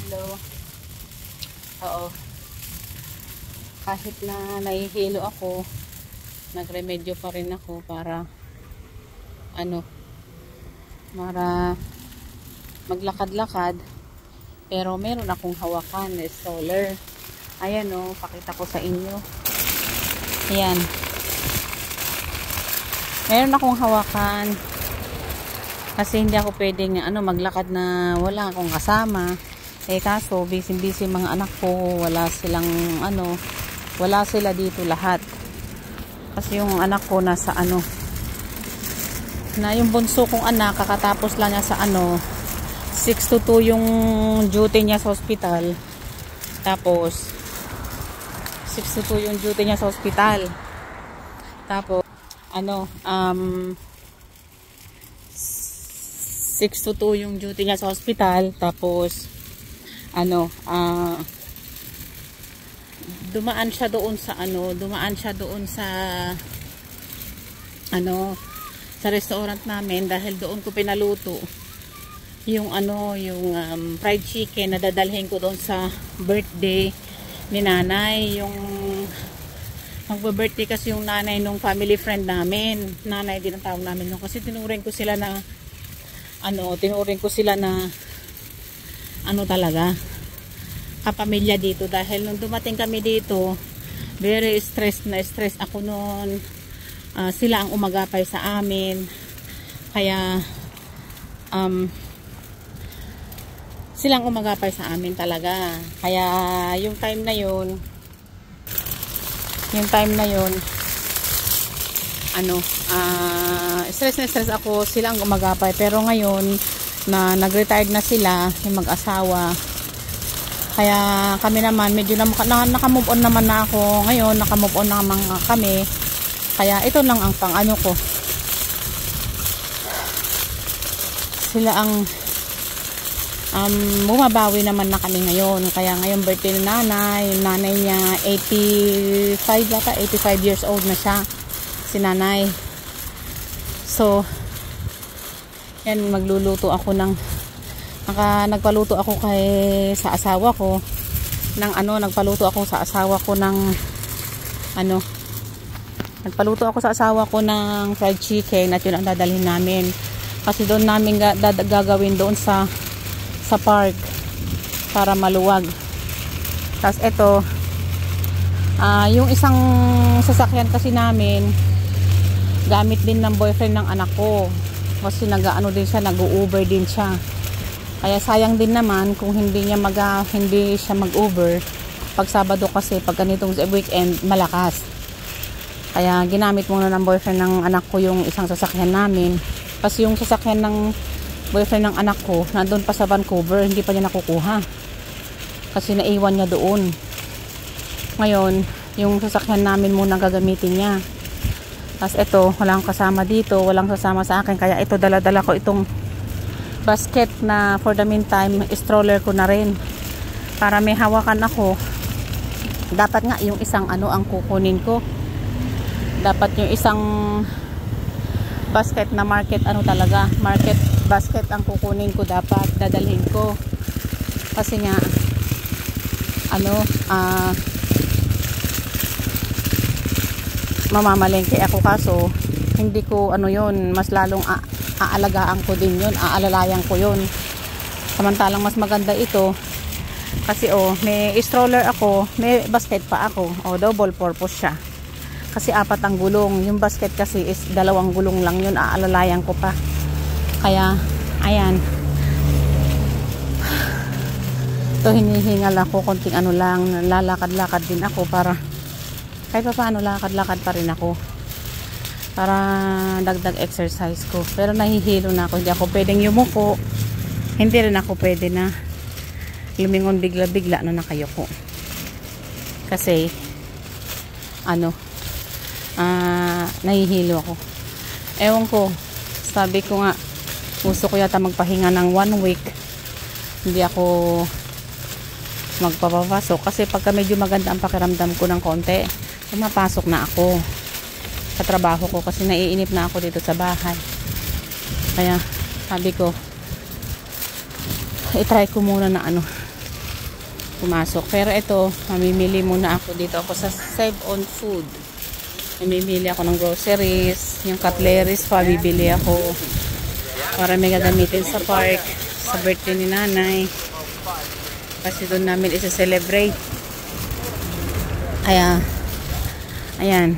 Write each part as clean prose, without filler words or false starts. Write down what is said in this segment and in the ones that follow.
Hello. Oo. Kahit na nahihilo ako, nagremedyo pa rin ako para para maglakad-lakad. Pero meron akong hawakan na stroller. Ayan o, pakita ko sa inyo. Ayan. Meron akong hawakan. Kasi hindi ako pwedeng maglakad na wala akong kasama. Kaso busy mga anak ko, wala sila dito lahat. Kasi yung anak ko nasa yung bunso kong anak, kakatapos lang niya sa 6 to 2 yung duty niya sa hospital. Tapos 6 to 2 yung duty niya sa hospital. Tapos 6 to 2 yung duty niya sa hospital. Tapos dumaan siya doon sa sa restaurant namin dahil doon ko pinaluto yung fried chicken na dadalhin ko doon sa birthday ni nanay. Yung magbe-birthday kasi yung nanay nung family friend namin. Nanay din ang tawag namin nung, kasi tinuring ko sila na talaga kapamilya dito, dahil nung dumating kami dito very stress ako noon. Sila ang umagapay sa amin, kaya silang umagapay sa amin talaga. Kaya yung time na yun stress ako, silang umagapay. Pero ngayon na nag-retired na sila, yung mag-asawa, kaya kami naman medyo naka-move on naman na ako. Ngayon naka-move on naman kami, kaya ito lang ang ko. Sila ang bumabawi naman na kami ngayon. Kaya ngayon birthday ni nanay. Yung nanay niya 85 years old na siya, si nanay. So yan, magluluto ako nagpaluto ako sa asawa ko ng fried chicken, at yun ang dadalhin namin. Kasi doon namin gagawin doon sa park para maluwag. Tapos ito, yung isang sasakyan kasi namin gamit din ng boyfriend ng anak ko, kasi nag-Uber din siya. Kaya sayang din naman kung hindi siya mag-Uber pag Sabado, kasi pag ganitong weekend malakas. Kaya ginamit muna ng boyfriend ng anak ko yung isang sasakyan namin, kasi yung sasakyan ng boyfriend ng anak ko nandun pa sa Vancouver, hindi pa niya nakukuha kasi naiwan niya doon. Ngayon yung sasakyan namin muna gagamitin niya. Tapos ito, walang kasama dito, walang kasama sa akin, kaya ito dala-dala ko itong basket na for the meantime stroller ko na rin para may hawakan ako. Dapat nga yung isang ang kukunin ko, dapat yung isang basket na market basket ang kukunin ko, dapat dadalhin ko. Kasi nga mamamalengke ako, kaso hindi ko mas lalong aalagaan ko din yun, aalalayan ko yun. Samantalang mas maganda ito kasi may stroller ako, may basket pa ako, double purpose siya. Kasi 4 ang gulong, yung basket kasi is 2 gulong lang yun, aalalayan ko pa. Kaya ayan, ito hinihingal ako konting lang, lalakad-lakad din ako para kahit pa paano lakad-lakad pa rin ako para dagdag exercise ko. Pero nahihilo na ako, hindi ako pwedeng yumuko, hindi rin ako pwede na lumingon bigla-bigla na nakayuko, kasi nahihilo ako. Ewan ko, sabi ko nga gusto ko yata magpahinga ng 1 week, hindi ako magpapapasok, kasi pagka medyo maganda ang pakiramdam ko ng konti, pumapasok na ako sa trabaho ko, kasi naiinip na ako dito sa bahay. Kaya sabi ko i-try ko muna na pumasok. Pero ito, mamimili muna ako dito. Ako sa Save on Food. Mamimili ako ng groceries. Yung cutleries pa, bibili ako. Para may gagamitin sa park. Sa birthday ni nanay. Kasi doon namin isa-celebrate. Ayan. Ayan.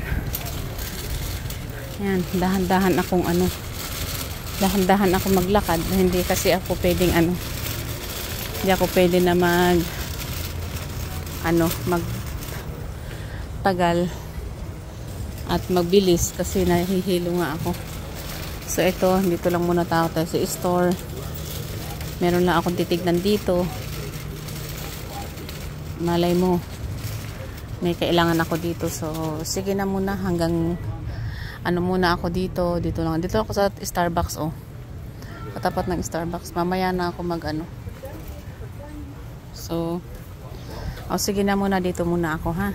Ayan. Dahan-dahan akong dahan-dahan ako maglakad. Hindi kasi ako pwedeng hindi ako pwede na magtagal at magbilis kasi nahihilo nga ako. So ito, dito lang muna tayo sa store. Meron lang akong titignan dito. Malay mo may kailangan ako dito. So sige na muna hanggang muna ako dito. Dito ako sa Starbucks, oh. Katapat ng Starbucks. Mamaya na ako So sige na muna, dito muna ako, ha.